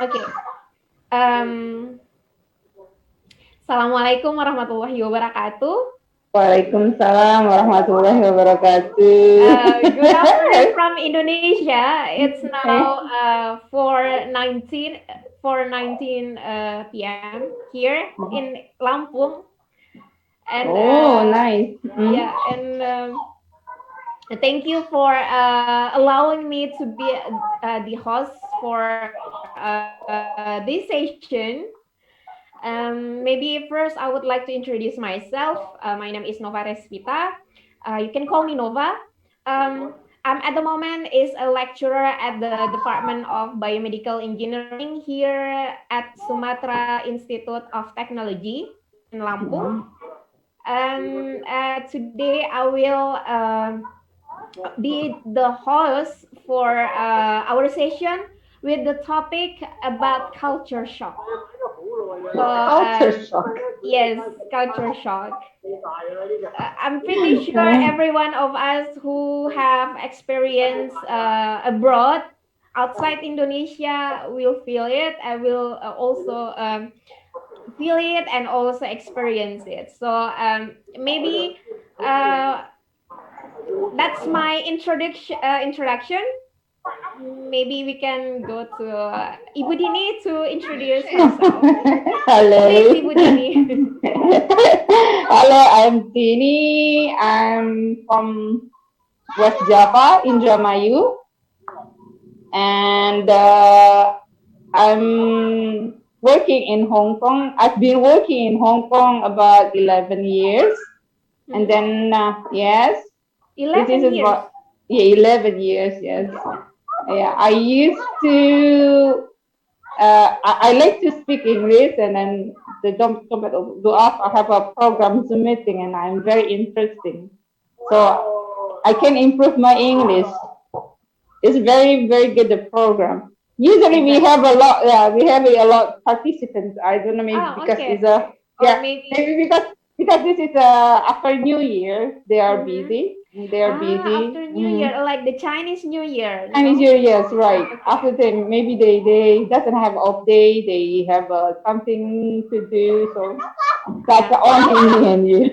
Okay. Um, Assalamualaikum warahmatullahi wabarakatuh. Waalaikumsalam warahmatullahi wabarakatuh. Good afternoon from Indonesia. It's now 4:19 p.m. here in Lampung, and Oh, nice. yeah, and thank you for allowing me to be the host for this session. Maybe first I would like to introduce myself. My name is Nova Respita. You can call me Nova. I'm at the moment is a lecturer at the Department of Biomedical Engineering here at Sumatra Institute of Technology in Lampung. Today I will be the host for our session with the topic about culture shock. So, Culture shock. yes, culture shock. I'm pretty sure every one of us who have experience abroad outside Indonesia will feel it. I will also feel it and also experience it. So maybe uh, that's my introduction. Maybe we can go to Ibu Dini to introduce herself. Please, Hello. Ibu Dini. Hello, I'm Tini. I'm from West Java, Indramayu, and I'm working in Hong Kong. I've been working in Hong Kong about 11 years, and Mhm. then yes, this is 11 years. about, yeah, 11 years. Yes, yeah. I used to I like to speak English, and then the jump do up. I have a program Zoom meeting, and I'm very interesting. So I can improve my English. It's very good the program. Usually we have Exactly. a lot. Yeah, we have a lot participants. I don't know, maybe Oh, because okay. it's a, Or yeah, maybe. maybe because this is after New Year they are Mhm. busy. They are busy. After New Year, like the Chinese New Year, Chinese no? Year, yes, right. Okay. After them, maybe they doesn't have off day. They have something to do. So that's Yeah. on Indian year.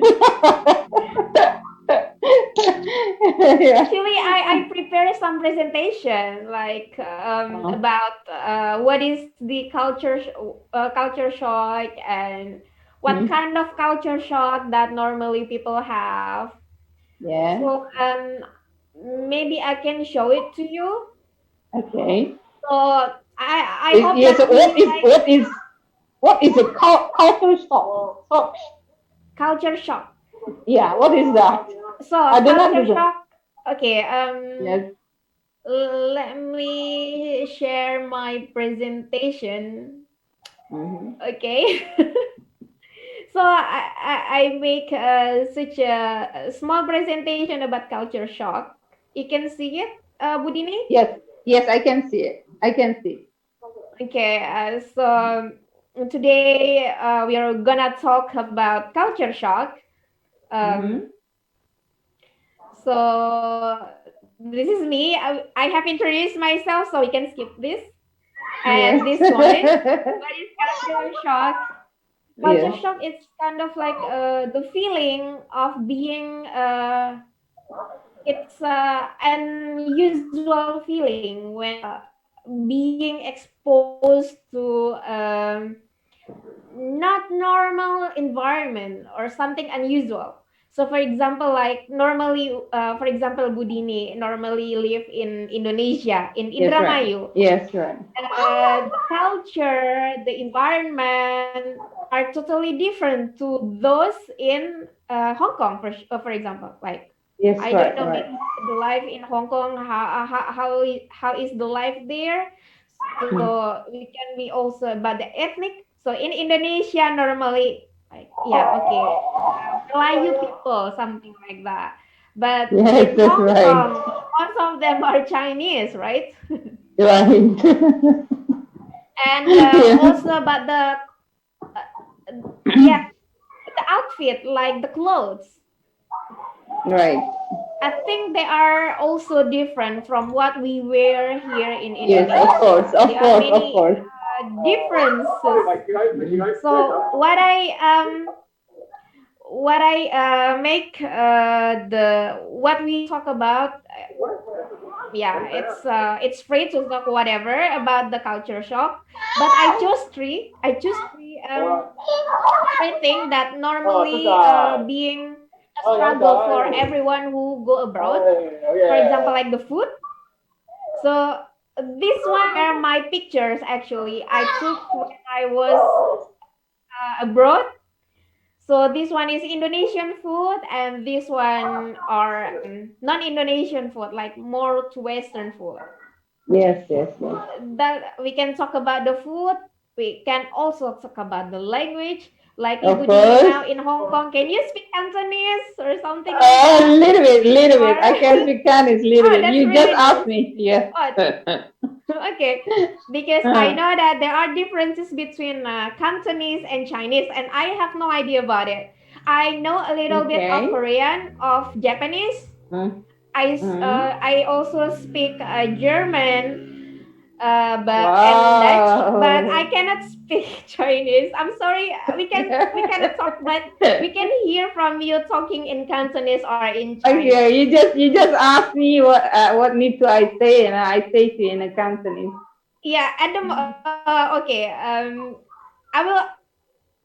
Yeah. Actually, I prepare some presentation like Uh, about what is the culture shock and what hmm. kind of culture shock that normally people have. Yeah. So maybe I can show it to you. Okay. So I hope Yes. that we like What is a culture shock? So, culture shock. yeah. What is that? So I do not culture do that. shock. Okay. Yes. Let me share my presentation. Mm-hmm. Okay. So I make such a small presentation about culture shock. You can see it, Budini. Yes. Yes. I can see it. I can see. Okay. So today we are gonna talk about culture shock. Um, Mm-hmm. so this is me. I have introduced myself, so we can skip this. And Yes. this one, what is culture shock? Culture Yes. shock is kind of like the feeling of being it's unusual feeling when being exposed to not normal environment or something unusual. So for example, like normally, for example, Budini normally live in Indonesia, in Yes. Right. Indramayu. Yes. Right. The culture, the environment are totally different to those in Hong Kong, for example. Like, Yes. I don't Right. know Right. maybe the life in Hong Kong, how is the life there? So we can be also about the ethnic. So in Indonesia, normally, like, yeah, okay, Melayu people, something like that. But Yes. in That's Hong right. Kong, most of them are Chinese, right? Right. And Yeah. also about yeah, the outfit, like the clothes. Right. I think they are also different from what we wear here in Yes. Of Indonesia. course. Of There are course. Of many course. differences. So what I make the what we talk about, yeah, it's free to talk whatever about the culture shock, but I choose three things that normally being a struggle for everyone who go abroad. For example, like the food. So this one are my pictures actually I took when I was abroad. So this one is Indonesian food, and this one are non-Indonesian food, like more to Western food. Yes, yes, yes. That we can talk about the food. We can also talk about the language. Like Ibu Of Dini course. now in Hong Kong, can you speak Cantonese or something like A that? little bit, little bit. Or I can speak Chinese, little oh, bit. that's You just really asked nice. me. Yes. Oh, okay, because I Uh, know that there are differences between Cantonese and Chinese, and I have no idea about it. I know a little bit of okay. Korean, of Japanese. Mm, I also speak German, but and Dutch, but I wow. cannot speak Chinese. I'm sorry. We cannot talk, but we can hear from you talking in Cantonese or in Chinese. Okay, you just asked me what need to I say, and I say to you in a Cantonese. Yeah, okay. I will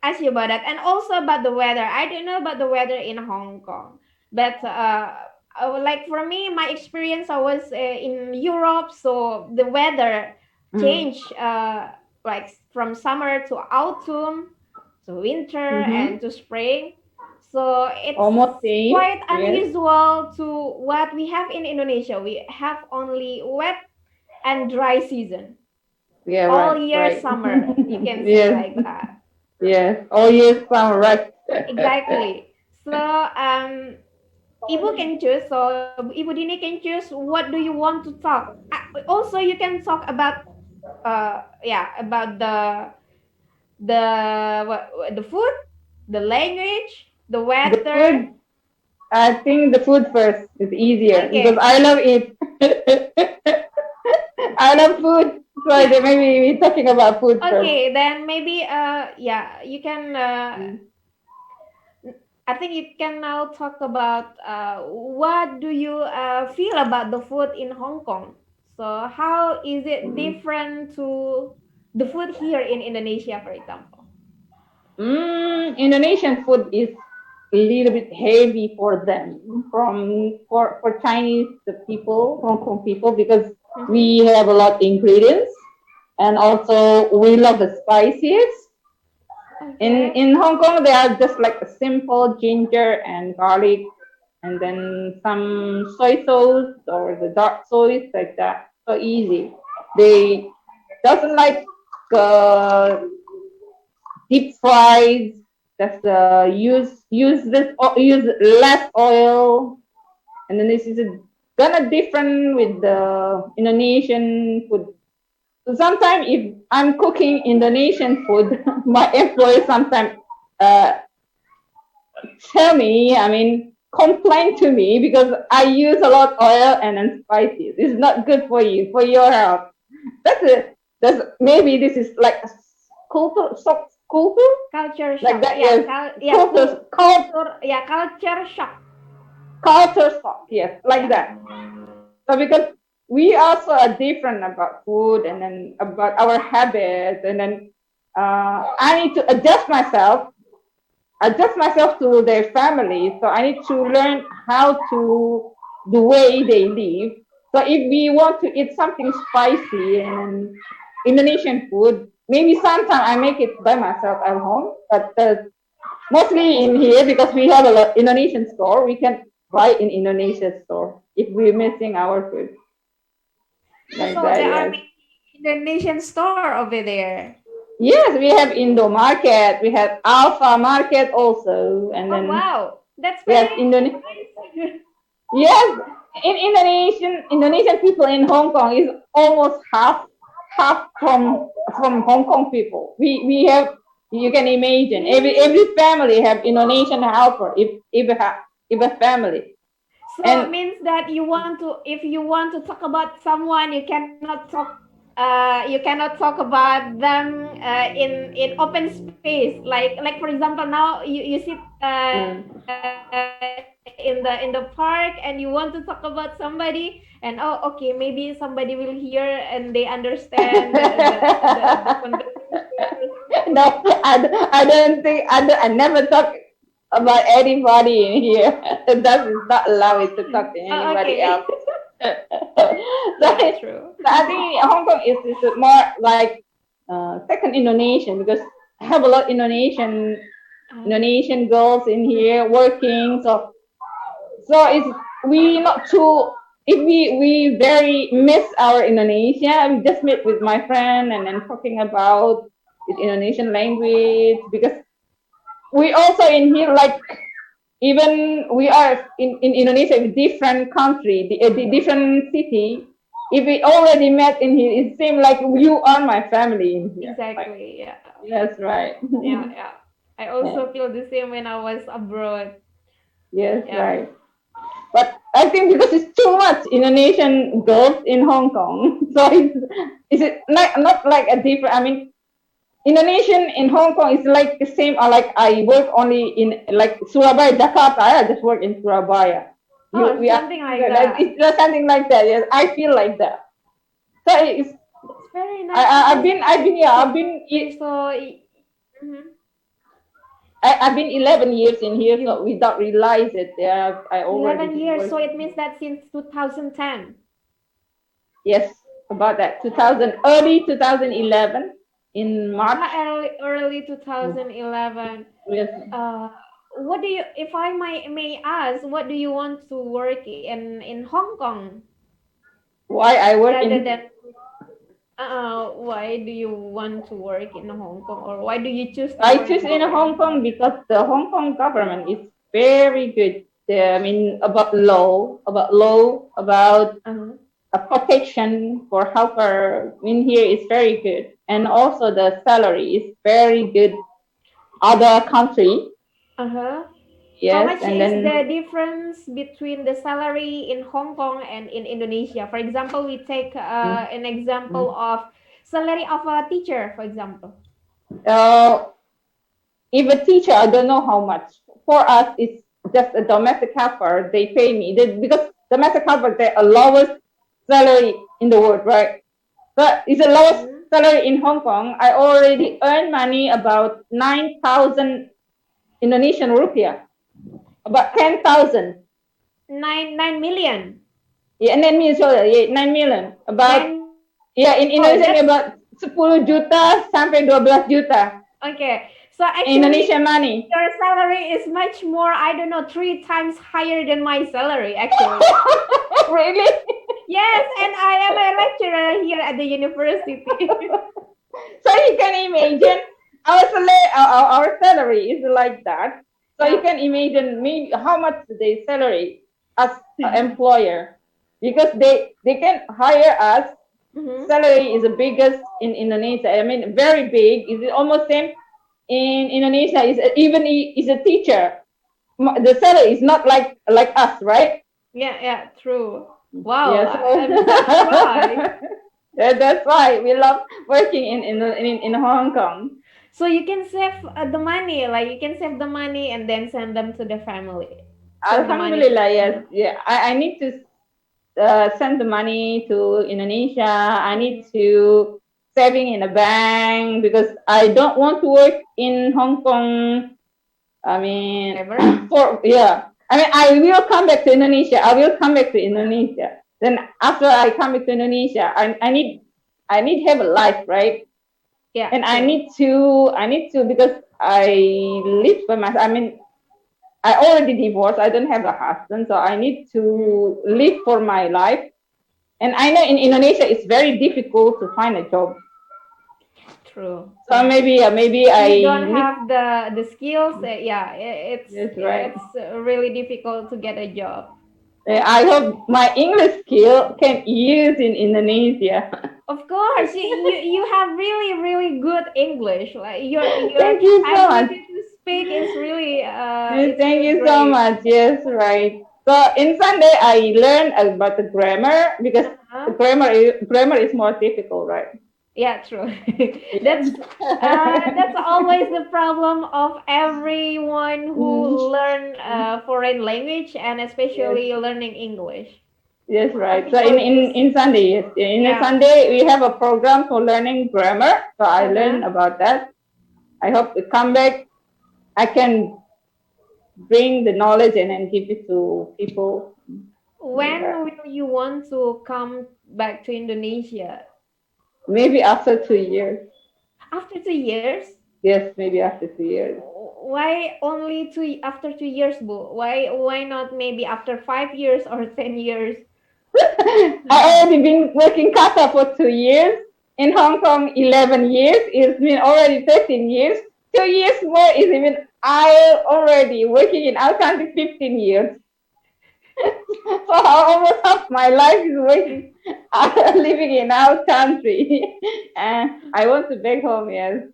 ask you about that, and also about the weather. I don't know about the weather in Hong Kong, but like for me, my experience, I was in Europe, so the weather Mm. changed like from summer to autumn, to winter and Mm-hmm. to spring. So it's Almost same. quite Yes. unusual to what we have in Indonesia. We have only wet and dry season Yeah. all Right. year Right. summer, you can say Yes. like that. Yes. Oh yes. Sound right. Exactly. So Ibu can choose. So Ibu Dini can choose what do you want to talk. Also, you can talk about yeah, about the food, the language, the The weather. food. I think the food first is easier because Okay. I love it. I love food, so they maybe we talking about food first. Okay, then maybe yeah, you can Mm. I think you can now talk about what do you feel about the food in Hong Kong? So how is it different to the food here in Indonesia, for example? Indonesian food is a little bit heavy for them for Chinese people, Hong Kong people, because Mm-hmm. we have a lot of ingredients and also we love the spices. Okay. In Hong Kong, they are just like a simple ginger and garlic, and then some soy sauce or the dark sauce like that. So easy. They doesn't like uh, deep fried. That's use less oil, and then this is gonna different with the Indonesian food. So sometimes if I'm cooking Indonesian food, my employees sometimes uh, tell me, I mean, complain to me because I use a lot of oil and then spices. It's not good for you, for your health. That's it. That's maybe this is like a culture, soft culture, Culture like shock. that. Yeah, Yes, culture, culture. Yeah, culture shock. culture shock. Yes, like Yeah. that. So because we also are different about food and then about our habits, and then I need to adjust myself to their family. So I need to learn how to the way they live. So if we want to eat something spicy and Indonesian food, maybe sometimes I make it by myself at home. But mostly in here because we have a lot Indonesian store, we can buy in Indonesian store if we're missing our food like So that. there are Yes. many Indonesian store over there. Yes, we have Indo Market, we have Alpha Market also, and Oh then wow, that's yes, very Indonesia. nice. Yes, in Indonesian people in Hong Kong is almost half from Hong Kong people. We have, you can imagine every Really? family have Indonesian helper if a family. So it And means that you want to, if you want to talk about someone, you cannot talk. you cannot talk about them in open space. Like for example, now you sit in the park and you want to talk about somebody, and oh, okay, maybe somebody will hear and they understand the conversation or something. No, I don't think I never talk about anybody in here. That is not allowed to talk to Oh, anybody okay. else. So, Yeah, true. I think Hong Kong is more like second Indonesian because I have a lot of Indonesian girls in here working. So it's we not too if we very miss our Indonesia. We just meet with my friend and then talking about the Indonesian language because we also in here like even we are in Indonesia with different country, the different city. If we already met in here, it seems like you are my family in here. Like Exactly. Yeah. that's right. Yeah. Yeah. I Yeah. also feel the same when I was abroad. Yes, Yeah. right. But I think because it's too much Indonesian girls in Hong Kong, so is it not like a different? I mean, Indonesian in Hong Kong is like the same. Like I work only in like Surabaya, Jakarta. I just work in Surabaya. You Oh, we are something like that. it's just something like that. Yes, I feel like that. So it's It's very nice because I've been yeah you're so. Mhm. I've been 11 years in here, so You without realize it, yeah, I already 11 been years, so working. it means that since 2010. Yes, about that 2000 early 2011 in March. Early Mm, 2011. yes. Uh, what do you, if I may ask, what do you want to work in Hong Kong Why I work rather in than why do you want to work in Hong Kong, or why do you choose to I work choose in there? Hong Kong because the Hong Kong government is very good. I mean about Uh-huh. a protection for helper in here is very good, and also the salary is very good. Other country, Uh-huh. How yes, much and is then the difference between the salary in Hong Kong and in Indonesia? For example, we take mm, an example mm. of salary of a teacher, for example. Uh, if a teacher, I don't know how much. For us, it's just a domestic helper. They pay me because domestic helper they are lowest salary in the world, right? But it's the lowest Mm-hmm. salary in Hong Kong. I already earn money about 9,000 Indonesian rupiah, about 10,000. 9 million. Yeah, and then means yeah, 9 million. About 9 million. yeah, in Oh, Indonesia that's about 10 juta sampai 12 juta okay. So actually, Indonesian money. your salary is much more, I don't know, 3 times higher than my salary, actually. Really? Yes, and I am a lecturer here at the university. So you can imagine our salary is like that. So you Yeah. can imagine maybe how much they salary as an employer because they can hire us. Mm-hmm. Salary is the biggest in Indonesia. I mean, very big. Is it almost same in Indonesia? Is even is a teacher. The salary is not like us, right? Yeah, yeah, true. Wow, Yeah. So I'm so surprised. yeah, that's why we love working in Hong Kong. So you can save the money, like you can save the money and then send them to the family. Send the money to the Alhamdulillah, yes. family. Yeah, I need to send the money to Indonesia. I need Mm-hmm. to saving in a bank because I don't want to work in Hong Kong. I mean, Forever. for yeah. I mean, I will come back to Indonesia. I will come back to Indonesia. Then after I come back to Indonesia, I need to have a life, right? Yeah, And true. I need to because I live by myself. I mean, I already divorced. I don't have a husband, so I need Mm-hmm. to live for my life. And I know in Indonesia it's very difficult to find a job. True. So Yeah. maybe If I you don't need. have the skills, yeah, Yes, right. it's really difficult to get a job. I hope my English skill can use in Indonesia. Of course, you have really good English. Like your Thank you so much. ability to speak is really Yes, it's thank really you so great. much. Yes, right. So in Sunday, I learned about the grammar because the Uh-huh. grammar is more difficult, right? Yeah, true. Yes. That's always the problem of everyone Mm, who learn foreign language and yes. especially learning English. Yes, Some right. So people just in Sunday, yes. In a yeah. Sunday, we have a program for learning grammar. So I learned Uh-huh. about that. I hope to come back. I can bring the knowledge and then give it to people. When Yeah. will you want to come back to Indonesia? Maybe after 2 years. After 2 years? Yes, maybe after 2 years. Why only after 2 years, Bu? Why not maybe after 5 years or 10 years? I already been working Qatar for 2 years. In Hong Kong, 11 years. It's been already 13 years. 2 years more is even I already working in our country 15 years. So almost half my life is working, living in our country. And I want to back home, yes.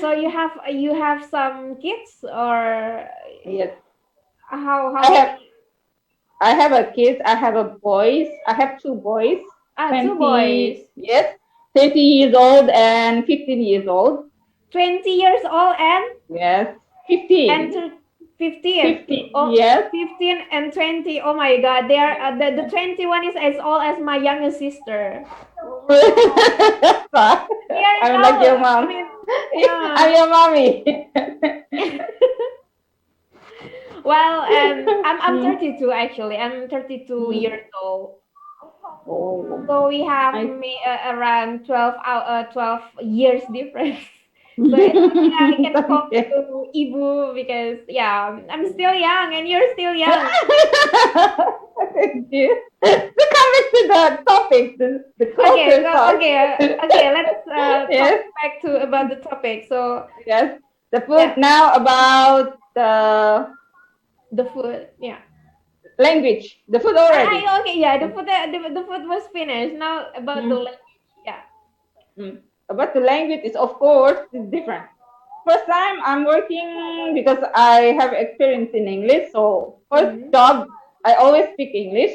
So you have some kids or Yes. how I have many? I have a kid, I have a boys, I have two boys, Two boys. 20, yes, 30 years old and 15 years old. 20 years old Yes, and 15. 15. 15, Oh, yes. 15 and 20. Oh my God, they are the 21 is as old as my youngest sister. Yeah, I'm like your I mom. mean, I'm uh, your mommy. well, I'm Mm. 32 actually. I'm 32 Mm. years old. Oh, So we have nice. around 12 years difference. So it's okay, I can call Okay. you Ibu because yeah, I'm still young and you're still young. Thank you. To come back to the topic, the Okay, culture talk. okay, let's talk Yes, back to about the topic. So yes. The food yeah, now about the the food. Yeah. language. The food already. Okay, yeah, the food was finished. Now about the Mm, language. Yeah. mm. But the language is, of course, is different. First time I'm working because I have experience in English. So first Mm-hmm. job, I always speak English.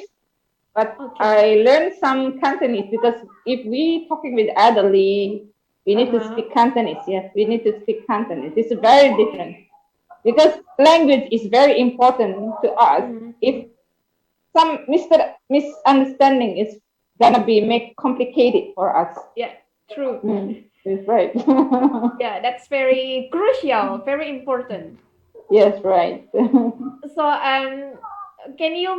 But Okay. I learned some Cantonese because if we talking with elderly, we need to Uh-huh. speak Cantonese. Yes, we need to speak Cantonese. It's very different because language is very important to us. Mm-hmm. If some misunderstanding is gonna be make complicated for us. Yeah, true. It's right. Yeah, that's very crucial, very important. Yes, right. So, can you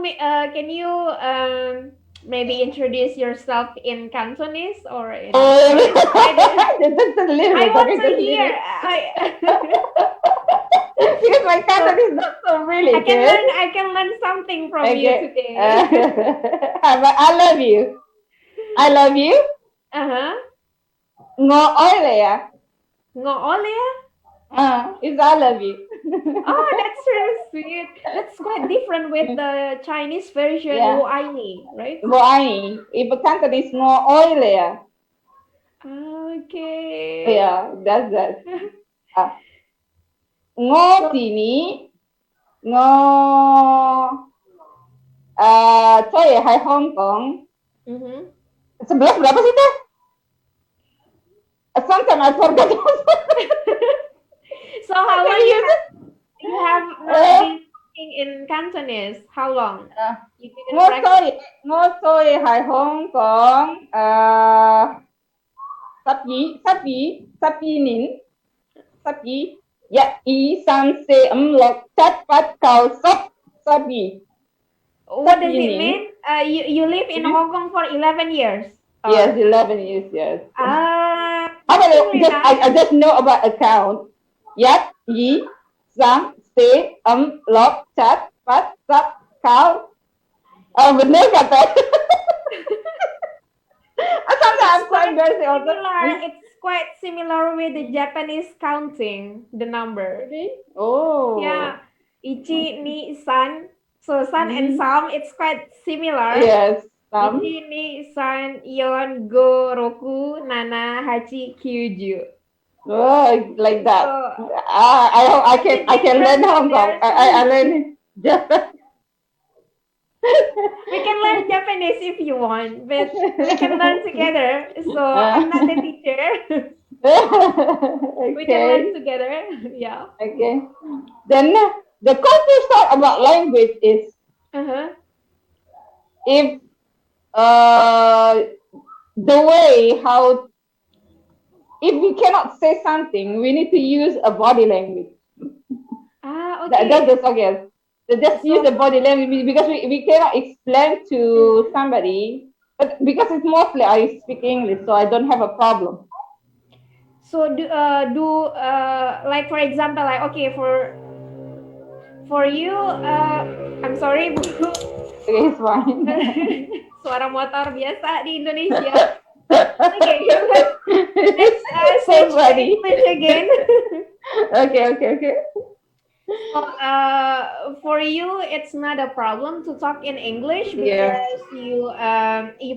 maybe introduce yourself in Cantonese or in Chinese? Oh, just a little I bit. want Okay, to just a hear. little. Because my So Cantonese is not so I really can good. learn. I can learn something from you Okay. today. But I love you. I love you. Uh-huh. Ngo oile ya. Ngoole? Is I love you. Oh, that's so sweet. That's quite different with the Chinese version Yeah. Wo Ai Ni, right? Bo ai. Ibu Cantonese ngo oile ya. Okay. Yeah, that's that. Uh, ngo So, sini. Ngo Choi hai Hong Kong. mhm. Sebelas berapa sih teh? Sometimes I forgot. So how Can long you use it? you have not Uh, been talking in Cantonese? How long? uh, You didn't ngô practice? tôi ngô tôi Hải Hong còn sắp gì nín sắp gì dạ ý san se lộc chất phát cầu What sắp does gì it nín. mean? You live in Hong Kong for 11 years. Yes, Or 11 years, yes. How that's about really just I nice. just know about account. Yat yi san se lộc chất phát sắp cầu. Bener kata. Sometimes It's I'm so quite embarrassing also. similar. It's quite similar with the Japanese counting the number. Really? Yeah, Oh. ichi, ni, san. So san and Mm. sam, it's quite similar. Yes. Some. Ichi, ni, san, yon, go, roku, nana, hachi, kyuju. Oh, like that. So I hope I what's can the I can learn difference? Hong Kong. There's I learn Japan. We can learn Japanese if you want, but we can learn together. So I'm not the Uh, teacher. We can learn okay, together. Yeah. okay. Then the culture part about language is Uh-huh. if uh, the way how if we cannot say something, we need to use a body language. Ah, That's okay. the song. So just use So, the body language because we cannot explain to mhm. somebody. But because it's mostly I speak English, so I don't have a problem. So like for example, like okay, for you, I'm sorry, Bu. Okay, it's fine. Suara motor biasa di Indonesia. Okay, let's So switch to funny. English again. Okay, okay, okay. So, for you, it's not a problem to talk in English Yes, because you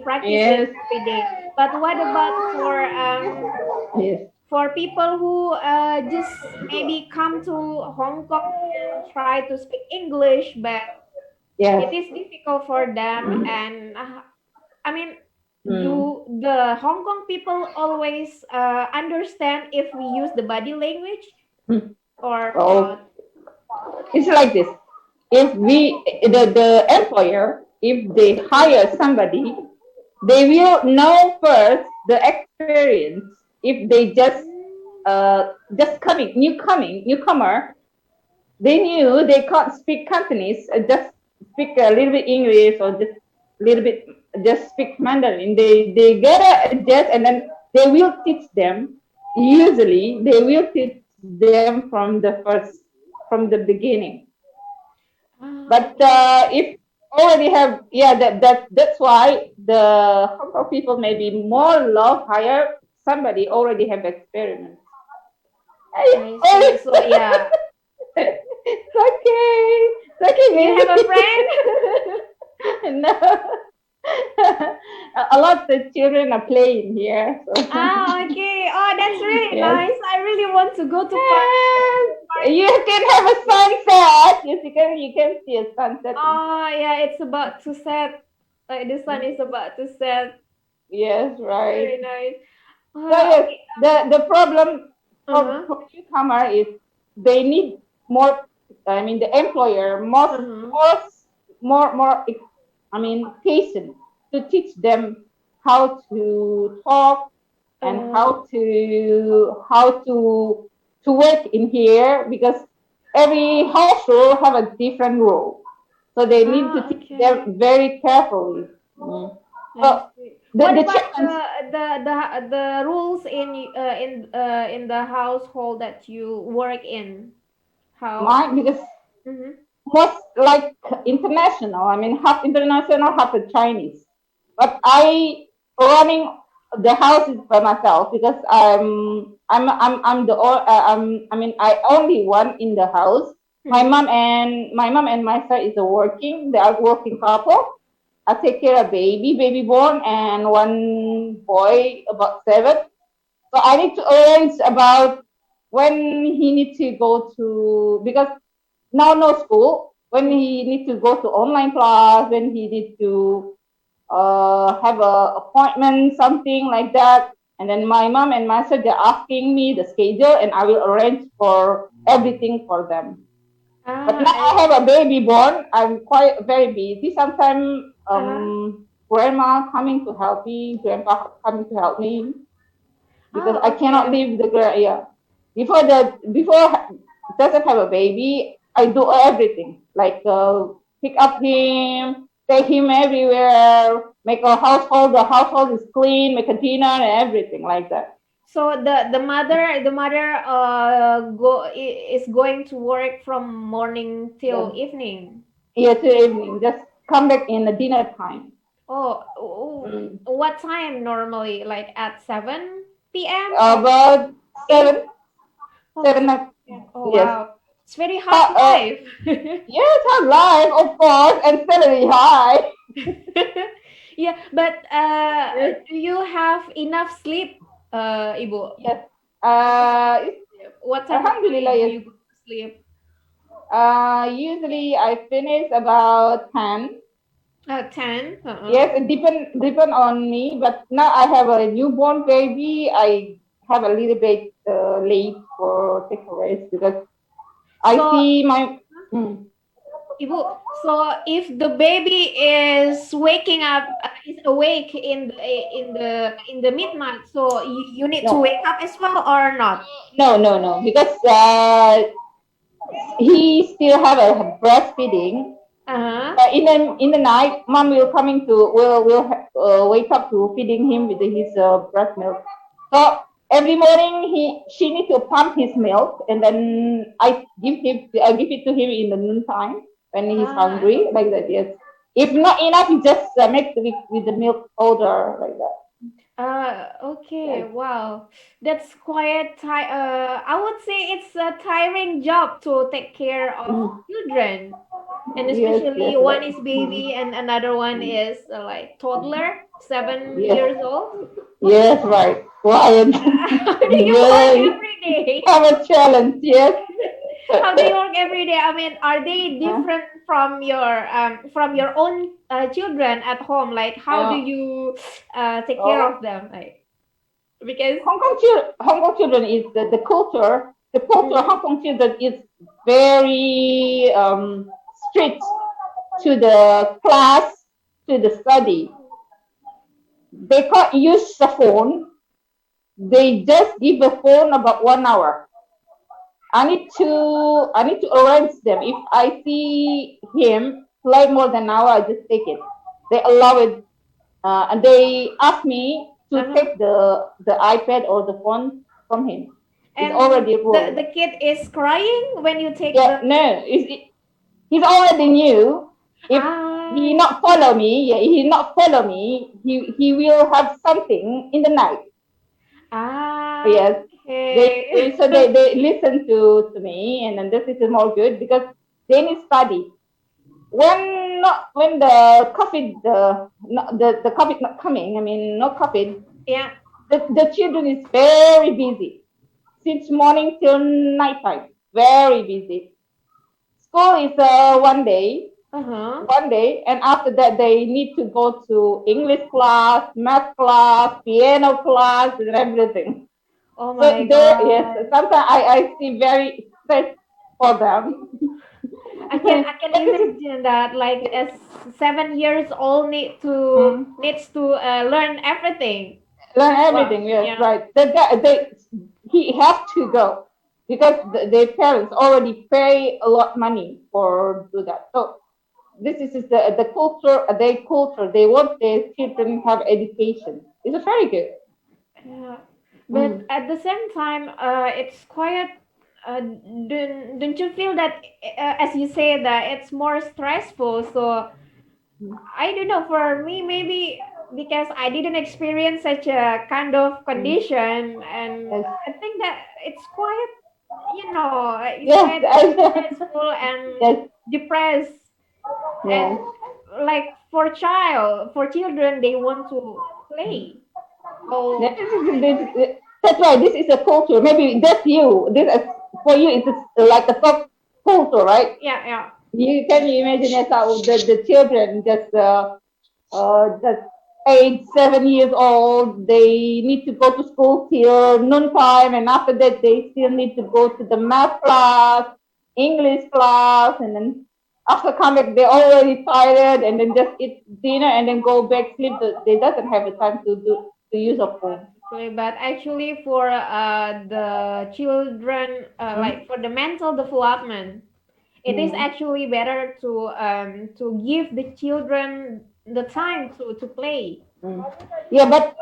practice it yes, every day. But what about yes, for people who just maybe come to Hong Kong and try to speak English, but it yes. is difficult for them? Mm, And I mean, mm, do the Hong Kong people always understand if we use the body language mm. or Oh, what? it's like this. If the employer, if they hire somebody, they will know first the experience. If they just newcomer, they knew they can't speak Cantonese, just speak a little bit English or just little bit just speak Mandarin. They gotta adjust and then they will teach them. Usually they will teach them from the beginning. Ah, But okay. if already have that's why the Hong Kong people maybe more love hire somebody already have experience. I see. So yeah, It's okay. It's okay, you have a baby. friend? No. A lot of children are playing here. So. Ah, okay. Oh, that's really Yes. nice. I really want to go to Yes. park. You can have a sunset. Yes, you can see a sunset. Oh, yeah, it's about to set. Like the sun is about to set. Yes, right. Very nice. So yes, Okay. the problem Uh-huh. for newcomer is they need more. I mean, the employer Uh-huh. more. I mean, patient to teach them how to talk and Uh, how to work in here because every household have a different role, so they need to teach okay. them very carefully. Mm. I So see. the What the about challenge the rules in the household that you work in? How? mine because Mm-hmm. most like international. I mean, half international, half a Chinese. But I running the house is by myself because I'm the I mean I only one in the house. Mm-hmm. My mom and my son is a working. They are working couple. I take care of baby born and one boy about 7. So I need to arrange about when he needs to go to because now no school when he need to go to online class when he need to have a appointment something like that and then my mom and my sister they're asking me the schedule and I will arrange for everything for them but now I I have a baby born I'm quite very busy sometimes uh, grandma coming to help me grandpa coming to help me because I cannot okay. leave the girl. Yeah, before doesn't have a baby, I do everything like pick up him, take him everywhere, make a household. The household is clean, make a dinner and everything like that. So the mother is going to work from morning till Yeah, evening. yeah. Till evening, just come back in the dinner time. Mm. What time normally? Like at 7 p.m. or About 8? seven, Oh, 7. 7 p.m. Oh, Yes. wow. It's very hard Ha, life. yes, hard life, of course, and salary high. Yeah, but Yes. do you have enough sleep, Ibu? Yes. It's, What time of Alhamdulillah, night do yes. you go to sleep? Usually I finish about 10. 10. Yes, it depend on me. But now I have a newborn baby. I have a little bit late for take a rest because I So, see my. Mm, Ibu, so if the baby is waking up, is awake in the midnight, so you need to no, wake up as well or not? no, because he still have a breastfeeding. Uh-huh. In the night, mom will coming to wake up to feeding him with his breast milk. So every morning she need to pump his milk, and then I give it to him in the noontime when he's Ah, hungry, like that. Yes. If not enough, you just make with the milk powder like that. okay. Yes. Wow. That's quite I would say it's a tiring job to take care of Mm. children. And Yes. especially Yes. one Right. is baby and another one Mm. is like toddler, 7 years Yes. old. Yes. Right. Quiet. How do you work Very every day? have a challenge. Yes. How do you work every day? I mean, are they Uh, different from your own children at home? Like, how do uh, you take care oh, of them? Like, because Hong Kong children is the culture. The culture of Mhm. Hong Kong children is very strict to the class, to the study. They can't use the phone. They just give the phone about 1 hour. I need to arrange them. If I see him play more than an hour, I just take it. They allow it, and they ask me to Uh-huh. take the iPad or the phone from him. It's And already a the rule. kid is crying when you take Yeah, the no, he's already knew. If he ah not follow me, yeah, he not follow me, he will have something in the night. ah Yes, okay. they listen to me, and then this is more good because they need study. When the COVID the COVID not coming, I mean no COVID, Yeah. the children is very busy since morning till night time. Very busy. School is Uh-huh. one day, and after that they need to go to English class, math class, piano class, and everything. Oh So my yes, God. sometimes I see very stress for them. I can But this is imagine that like a 7 years old mm, needs to learn everything. learn Wow. everything. Yes, Yeah. right. The guy, he have to go because their parents already pay a lot money for do that. So this is the culture, their culture. They want their children have education. It's very good. Yeah. But Mm. at the same time, it's quite. Don't you feel that, as you say, that it's more stressful? So I don't know. For me, maybe because I didn't experience such a kind of Mm. condition, and Yes. I think that it's quite, it's quite Yes. stressful and Yes. depressed. And Yes. like for children, they want to play. Yeah, Oh, that's why this is a culture. Maybe that's you. For you. It's like a soft culture, right? yeah, yeah. You can imagine that's how the children just 8, 7 years old. They need to go to school till noontime, and after that they still need to go to the math class, English class, and then after come back they're already tired, and then just eat dinner and then go back sleep. They doesn't have the time to use a phone. Exactly. But actually, for the children, Mm, like for the mental development, it is mm, actually better to give the children the time to play. mm. Yeah, but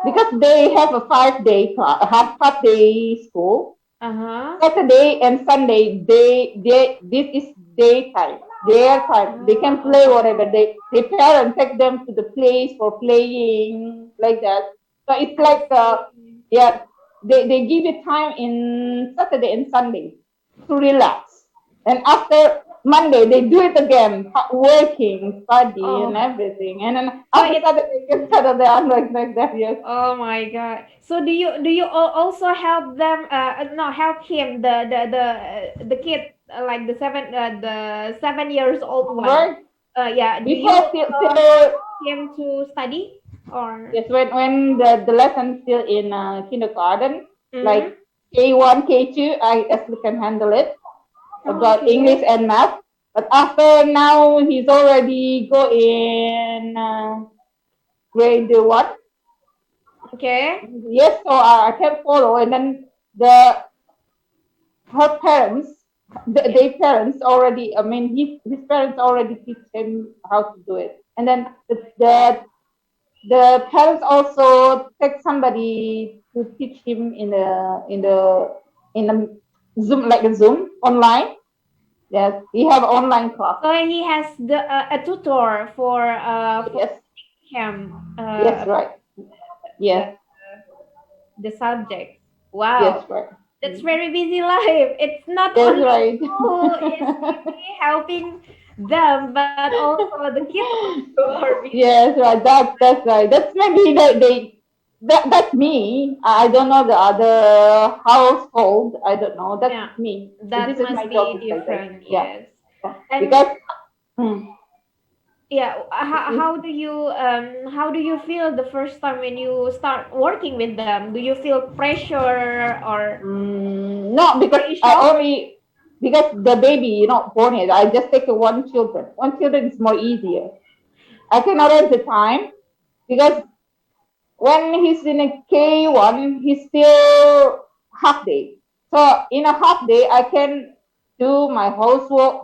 because they have a 5 day class, have 5 day school, Uh-huh. Saturday and Sunday, they this is daytime, their time. They can play Okay. whatever. The parents take them to the place for playing like that. So it's I like see. yeah, they give you time in Saturday and Sunday to relax. And after Monday they do it again, working, study and Oh, everything. And then so after Saturday, Saturday I'm like that, yes. oh my God. So do you also help them? No, help him the kid, like the 7 years old one. Homework. Yeah. Do you Before still help him to study or? yes, when the lesson still in kindergarten, Mm-hmm. like K1, K2, I actually can handle it Oh, about English okay. and math. But after now, he's already go in grade one. Okay. Yes, so I can follow. And then the her parents, Yeah. their parents already. I mean, his parents already teach him how to do it. And then the parents also take somebody to teach him in a Zoom, like a Zoom online. Yes, we have online class. So he has a tutor for Yes, him yes, right. the Yes, the subject. yes, Wow, right. that's very busy life. It's not Yes, only right. you who is busy helping them, but also the kids also are busy. Yes, right. That's right. That's maybe that's me. I don't know the other household. I don't know. That's Yeah, me. that This is must my job. be Is like this. different. Yeah. Yes, Yeah. and Because hmm, yeah, how do you feel the first time when you start working with them? Do you feel pressure or no, because are you I shocked? only because the baby, born yet. I just take one children. One children is more easier. I can arrange the time because when he's in a K1, he's still half day. So in a half day, I can do my household,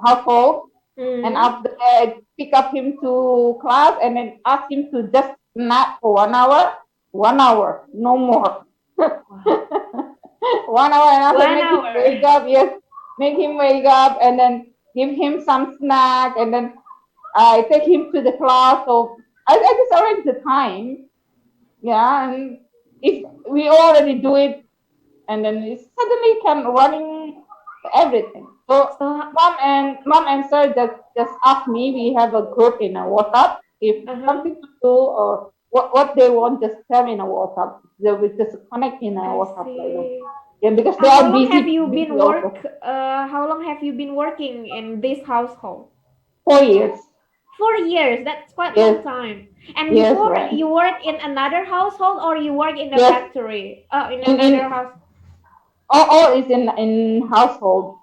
and Mm. after that, I pick up him to class and then ask him to just nap for 1 hour, no more. Wow. 1 hour, and after 1 hour. make him wake up, and then give him some snack, and then I take him to the class. So I just arrange the time, yeah, and if we already do it, and then it suddenly can running everything. So So, mom and sir just ask me. We have a group in a WhatsApp. If uh-huh. something to do or what they want, just tell me in a WhatsApp. They will just connect in a I WhatsApp like that. see. Yeah, because they are busy also. How long have you been working in this household? 4 years. 4 years. That's quite long Yes, time. And yes, before right. you work in another household or you work in a Yes, factory? In in another house. all is in household.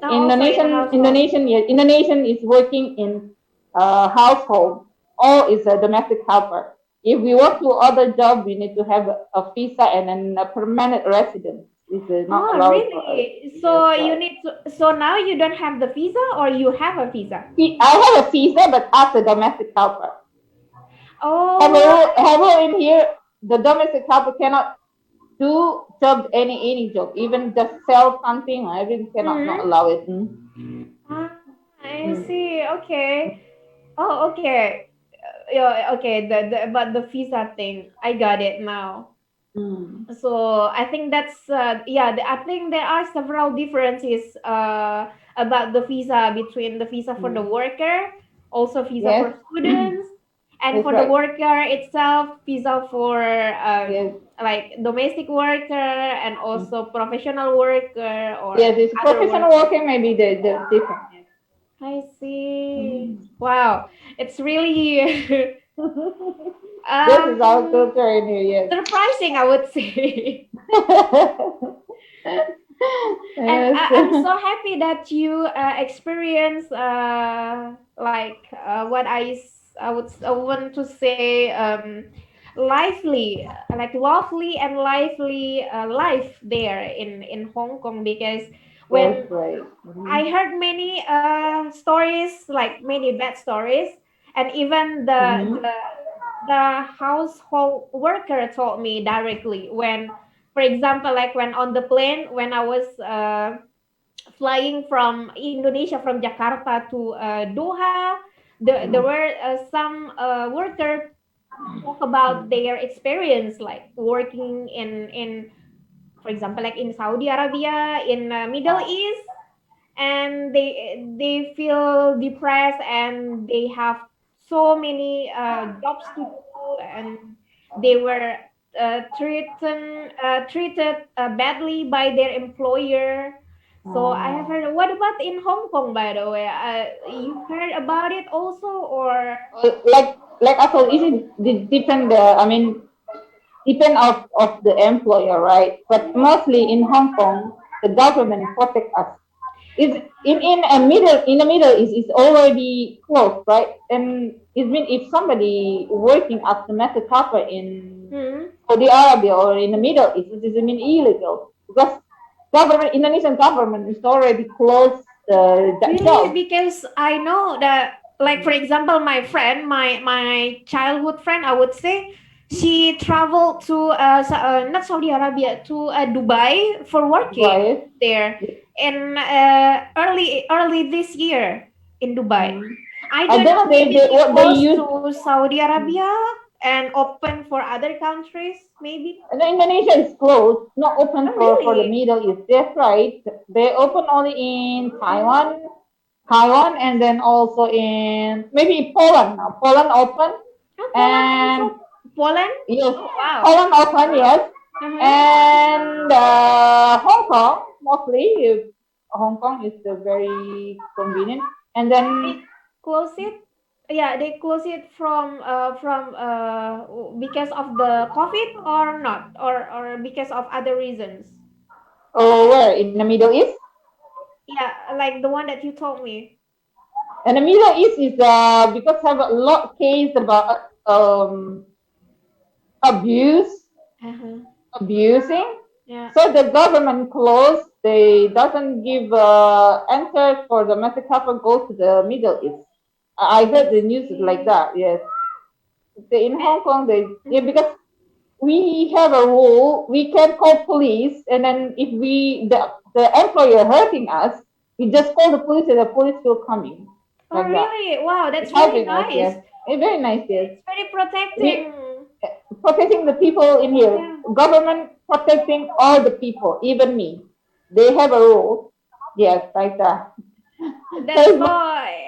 Also in a household. Indonesian is working in household. All is a domestic helper. If we work to other job, we need to have a visa and then a permanent residence. Is not Oh, allowed for us. really? Yes, So you right. need to, so now you don't have the visa or you have a visa? I have a visa, but as a domestic helper. Oh, Have you in here? The domestic helper cannot do job any job, even just sell something. Everything cannot not mm, allow it. ah, I Mm. see. Okay. Oh, okay. Yeah, okay. But the visa thing, I got it now. Mm. So I think that's yeah. I think there are several differences about the visa between the visa for the Mm. worker, also visa Yes, for students, and that's for the right. worker itself, visa for Yes, like domestic worker and mm. also professional worker or Yes. It's other professional worker. working maybe the different. Yes. I see. Mm. Wow, it's really This is our um culture in here. surprising, I would say. Yes. And Yes. I'm so happy that you experience like I want to say like lovely and lively life there in Hong Kong because Yes. when Right. Mm-hmm. I heard many stories, like many bad stories, and even Mm-hmm. the household worker told me directly when, for example, like when on the plane when I was flying from Indonesia from Jakarta to Doha, there were some worker talk about their experience like working in for example like in Saudi Arabia in Middle East and they feel depressed and they have so many jobs to do and they were treated badly by their employer So I have Uh, heard. What about in Hong Kong, by the way? You heard about it also, or? like I told you, it depend. I mean, depend of the employer, right? But mostly in Hong Kong, the government protect us. Is in the middle is already closed, right? And it means if somebody working as the method copper in Hmm. Saudi Arabia or in the Middle East, it is mean illegal because government Indonesian government is already closed that Really? job. Because I know that, like for example, my friend, my childhood friend, I would say, she traveled to not Saudi Arabia, to Dubai for working Right? there, in early this year in Dubai. Mm. I I don't don't know. know Maybe they she what they close use. to Saudi Arabia and open for other countries, maybe. Indonesia is closed, not open Oh, for the really? Middle East. That's right. They open only in Taiwan, and then also in maybe Poland now. Poland open, Oh, Poland and also. Poland? yes, Oh, wow. Poland open, yes, Uh-huh. and Hong Kong mostly. Hong Kong is very convenient, and then They close it. Yeah, they close it from because of the COVID or not, or because of other reasons. where in the Middle East. Yeah, like the one that you told me. And the Middle East is because have a lot case about abuse, Uh-huh. abusing. Yeah. So the government closed. They doesn't give enter for the domestic couple go to the Middle East. I I heard the news is like see. that. Yes, in Hong Kong they yeah Mm-hmm. because we have a rule. We can call police, and then if the employer hurting us, we just call the police, and the police will coming Oh, like that. really? Wow, It's that's very helping us. nice. Yes, very nice. Yes, It's very we protecting. protecting the people in here. Yeah. Government protecting all the people, even me. They have a rule. Yes, like that. That's So so.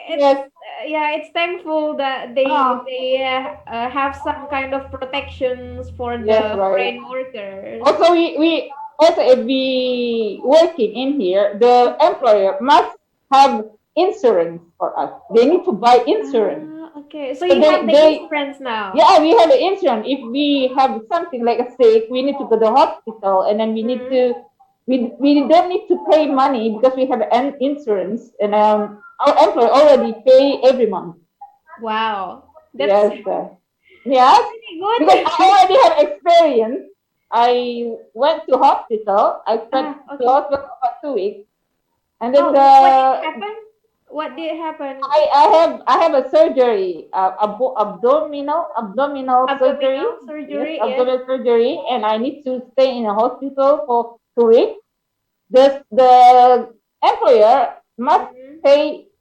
It's yes, yeah. It's thankful that ah, they have some kind of protections for yes, the right. foreign workers. Also, we also if we working in here, the employer must have insurance for us. They need to buy insurance. Okay. So So you have the they insurance now. yeah, we have an insurance. If we have something like a sick, we need to go to the hospital, and then we need Mm. to we don't need to pay money because we have an insurance, and our employer already pay every month. Wow. That's Yes, yes, pretty because I good. already have experience. I went to hospital. I spent to Okay. hospital for 2 weeks, and then Oh, what did happen? What did happen? I have a surgery, abdominal surgery. Abdominal Yes, surgery, yes. abdominal surgery, and I need to stay in a hospital for 2 weeks. The employer Hmm.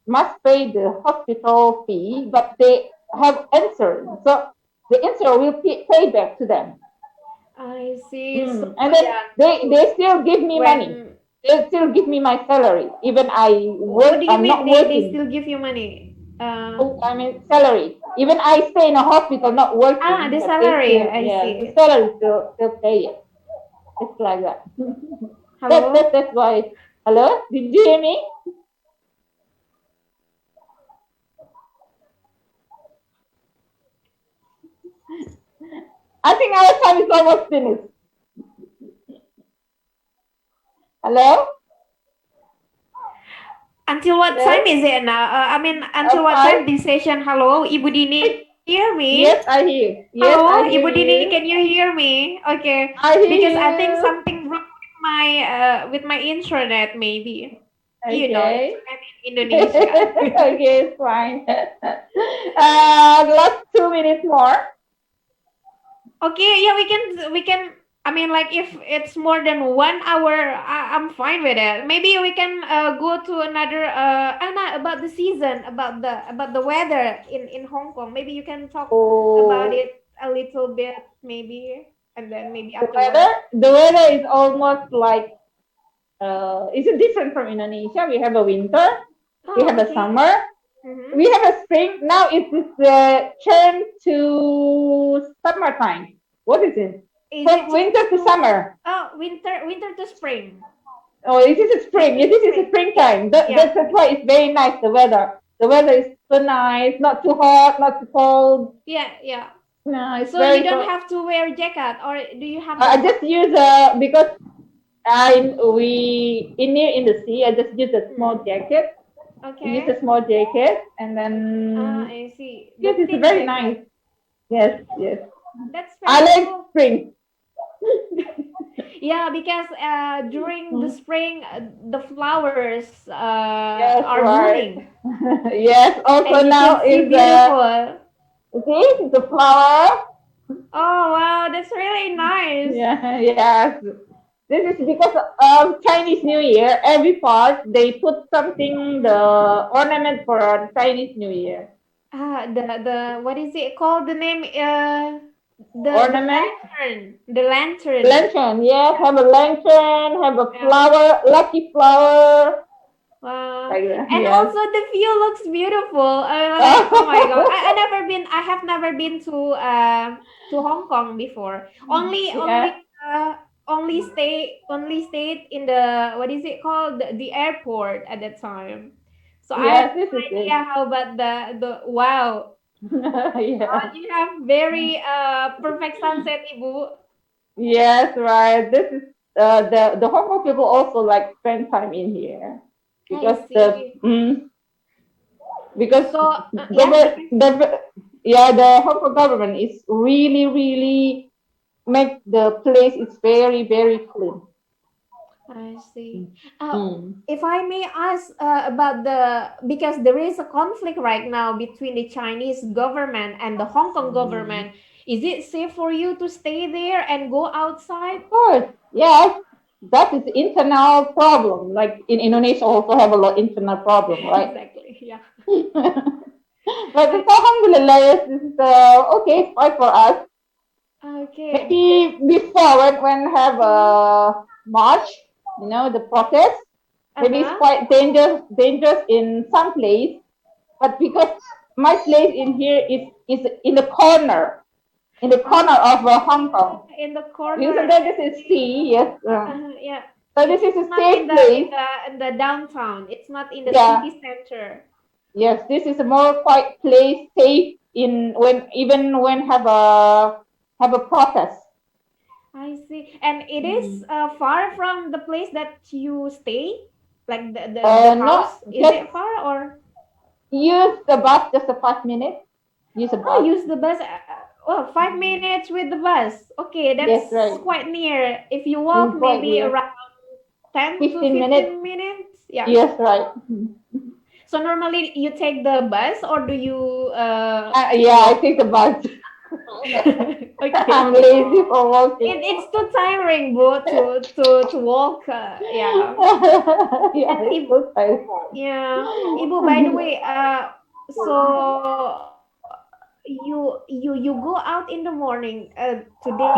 must pay the hospital fee, but they have insurance, so the insurance will pay back to them. I see. So And then yeah, they still give me money. when They still give me my salary, even I what work. do you I'm mean not they working. still give you money? Oh, I mean salary. Even I stay in a hospital not working, The but they salary, still I yeah the see. salary still pay it. It's like that. Hello? That's why. Hello, did you hear me? I think our time is almost finished. Hello, Until what hello. time is it now? I mean, until what Five. time this session? Hello, Ibu Dini, can you hear me? Yes, I hear. Yes, Hello, I hear Ibu Dini, you. can you hear me? Okay, I because I think hear you. something wrong with my internet, maybe. You know, Okay. internet in Indonesia. Okay, it's fine. Last 2 minutes more. Okay, yeah, we can. I mean, like if it's more than 1 hour, I'm fine with it. Maybe we can go to another Anna, about the season, about the weather in Hong Kong. Maybe you can talk about Oh, it a little bit, maybe, and then maybe the weather. afterwards. The weather is almost like is it different from Indonesia? We have a winter, we Oh, have a okay. summer, Mm-hmm. we have a spring. Now it's turn to summertime. What is it? Is it From change winter to to summer. winter to spring? Oh, this is spring. Yeah, It's this is spring. Yeah, springtime. yeah, That's why it's very nice. The weather. The weather is so nice. Not too hot. Not too cold. yeah, yeah. No, it's So you very don't cold. have to wear jacket, or do you have I jacket? just use because we in near in the sea. I just use a small Hmm. jacket. Use Okay. a small jacket, and Ah, then I see. The yes, it's thin very jacket. nice. Yes, yes. That's I very like cool. spring. Yeah, because during the Mm. spring, the flowers Yes, are right. blooming, Yes. and Also you now can see is beautiful. see the flower. Oh wow, that's really nice. Yeah, yes. This is because of Chinese New Year. Every part they put something the ornament for Chinese New Year. The what is it called? The name the Ornament. lantern. The lantern. Lantern, yes, have a lantern, have a Yeah. flower, lucky flower, Wow. like that, And yes. also the view looks beautiful. Like, oh my God. I have never been to Hong Kong before. Yeah, Only stayed in the, what is it called? The airport at that time. So I have yes, no this is it. idea how about the wow. Yeah, You have very perfect sunset, Ibu. yes, right. This is the Hong Kong people also like spend time in here I because see. because So yeah, government because the yeah the Hong Kong government is really make the place is very clean. I see. Mm. If I may ask about because there is a conflict right now between the Chinese government and the Hong Kong Mm. government. Is it safe for you to stay there and go outside? Of course, yes. That is internal problem. Like in Indonesia, also have a lot internal problem, right? Exactly. Yeah. But I, it's alhamdulillah, yes, this is okay, fine for us. okay. Maybe before when have Mm-hmm. a march, the protest, maybe it's Uh-huh. quite dangerous in some place. But because my place in here is in the corner of Hong Yeah, Kong. in the corner. Because I then this is see. sea, yes. Yeah. So this is It's a not safe place. in the downtown. It's not in the Yeah, city center. yes, this is a more quiet place, safe in when even when have a protest. I see. And it is Mm. far from the place that you stay? Like the Not house? Is just it far or? use the bus just a 5 minutes. Use a Oh, bus. use the bus. Oh, 5 minutes with the bus. Okay, Yes, that's right. quite near. If you walk, It's quite maybe near. around 10 to 15 minutes. 15 minutes. Yeah. Yes, right. So normally you take the bus or do you Yeah, I walk? take the bus. I'm Okay. lazy for walking. It's too tiring, bro, to walk. Yeah. Yeah, And it's so tiring. yeah, Ibu, by the way, so you go out in the morning today,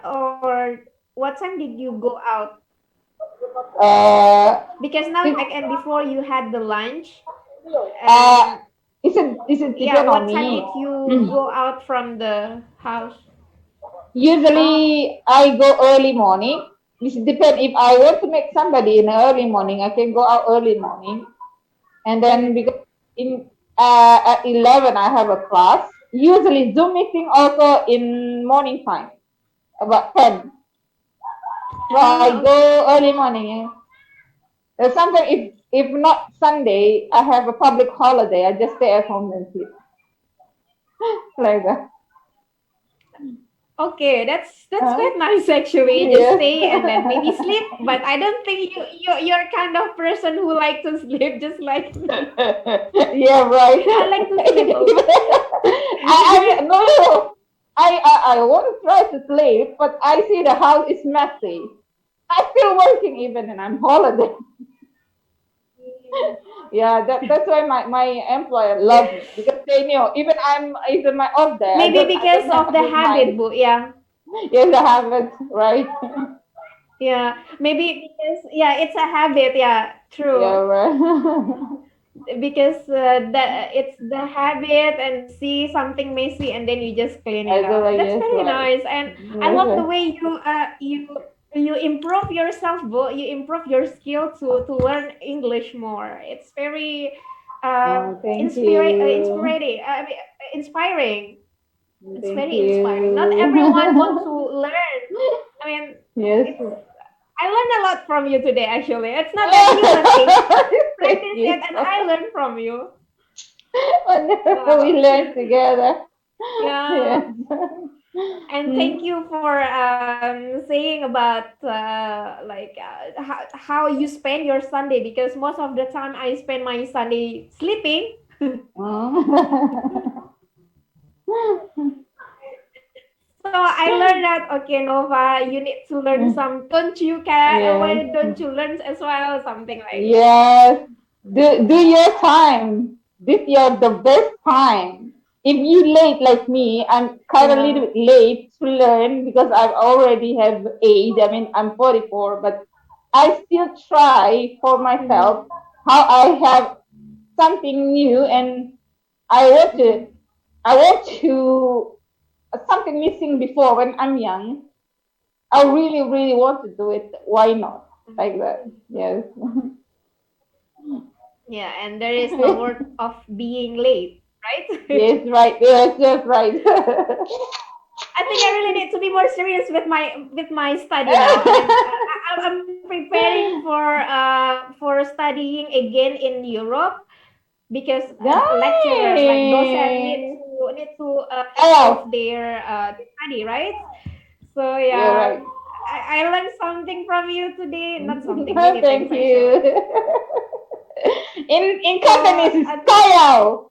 or what time did you go out? Uh, Because now it's like, it, and before you had the lunch, uh, and it's yeah, depend on what time me. did you go out from the house? Uh, Usually, I go early morning. It depends if I want to make somebody in the early morning, I can go out early morning. And then mm, because in at 11 I have a class. Usually Zoom meeting also in morning time about 10. So I okay. go early morning. Sometimes if not Sunday, I have a public holiday. I just stay at home and sleep like that. Okay, that's Uh, quite nice actually. Just yes. stay and then maybe sleep. But I don't think you're kind of person who like to sleep just like me. Yeah, right. I like to sleep also. I no. I want to try to sleep, but I see the house is messy. I'm still working even and I'm holiday. Yeah, that's why my employer love me because they knew even my off day Maybe I don't because of the don't mind. habit, Bu. Yeah. Yes, I have it right. Yeah. Maybe because yeah, it's a habit. Yeah, Yeah, true. right. Because it's the habit and you see something messy and then you just clean I it do out. like That's yes, very right. nice. And I Yes, love the right. way you you improve yourself, Bu. You improve your skill to learn English more. It's very Oh, thank you. inspiring. Inspiring. It's Thank very inspiring. Not everyone wants to you. learn. I mean, Yes. it's I learned a lot from you today. Actually, it's not that you Thank practice it, you. and I learned from you. We Wow. learn together. Yeah. Yes. And Mm. thank you for saying about how you spend your Sunday, because most of the time I spend my Sunday sleeping. Mm. So I learned that, okay, Nova, you need to learn some. Don't you care? Yes. Why don't you learn as well? Something like that. Yes. Do your time. This year the best time. If you late like me, I'm kind of a Yeah. little bit late to learn because I already have age. I mean, I'm 44, but I still try for myself Mm-hmm. how I have something new and I want to, Mm-hmm. I want to, something missing before when I'm young. I really, really want to do it. Why not? Like that. Yes. Yeah, and there is no word of being late, right? Yes, right. Yes, yes, right. I think I really need to be more serious with my study now. I mean, I'm preparing for studying again in Europe, because lecturers like docent Nice. need to improve Oh, their study, right? So you're yeah, right. I learned something from you today. Not something, many things Thank actually. you. In So Cantonese, it's I think kayao.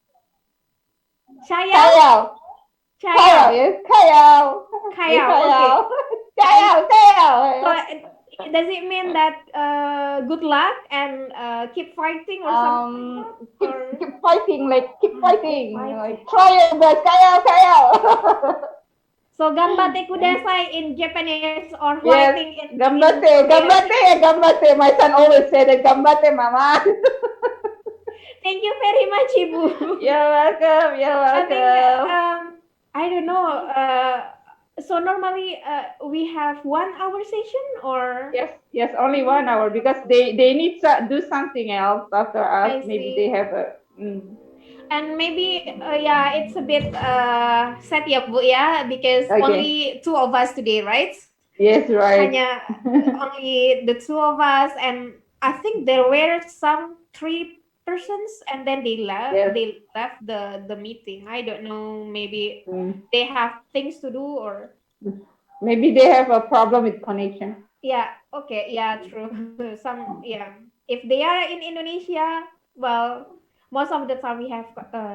Chayao, Kayao. Kayao, Chayao, yes, kayao. Yes, Kayao. kayao. Okay. Kayao, kayao. So Yes. does it mean that good luck and keep fighting or something like Um, that? keep Or keep fighting, like keep keep fighting. Like fighting. try your best. Kayao, kayao. So gambate kudasai in Japanese or fighting Yes, in gambate, Korean. gambate, gambate. My son always said that, gambate, mama. Thank you very much, Ibu. You're welcome. You're I think welcome. I don't know. So normally we have 1 hour session, or Yes, yes, only 1 hour because they need to do something else after us. I Maybe they see. have a. Mm, And maybe yeah, it's a bit sad ya Bu ya, because okay. only two of us today, right? Yes, right. Hanya only the two of us, and I think there were some three persons, and then Yes. they left the meeting. I don't know, maybe Mm. they have things to do, or Maybe they have a problem with connection. yeah, okay, yeah, true. Some, yeah, if they are in Indonesia, well, most of the time we have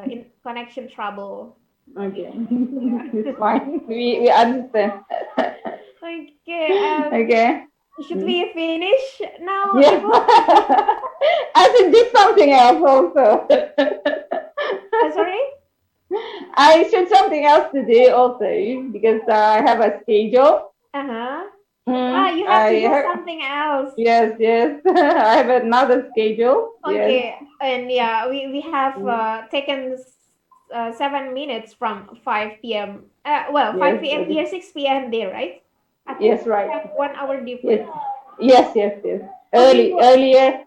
in connection trouble. Okay, Yeah. it's fine. We understand. Okay, Okay. should Mm. we finish now, Yeah. Ibu? I should do something else also. Sorry. I should something else to do also because I have a schedule. Uh-huh. Ah, Mm, you have I to do have, something else. yes, yes. I have another schedule. Yes. Okay, and yeah, we have Mm, taken 7 minutes from 5 p.m. Well, yes. 5 p.m. here, 6 p.m. there, right? I think Yes, we right. have 1 hour Yes. difference. Yes, yes, yes. Okay, Earlier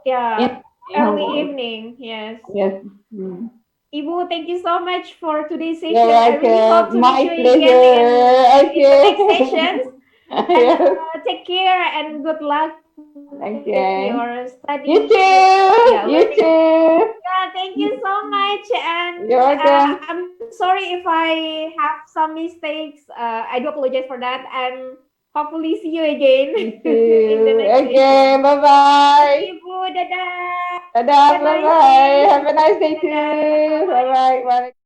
yeah, in Hong early Kong. evening, yes. Yes. Mm. Ibu, thank you so much for today's You're session. I really hope welcome. to meet you My again pleasure. in the next Okay. sessions. And Yes. take care and good luck with your Okay. study. You Yeah, too. learning. You too. Yeah, thank you so much. And You're welcome. I'm sorry if I have some mistakes. I do apologize for that. And hopefully see you again You in the too. next Okay. session. Bye Okay, bye. Ibu. Dadah. Have Dadah. a Bye nice bye. day. Have a nice day Dadah. too. Bye Bye. bye. Bye.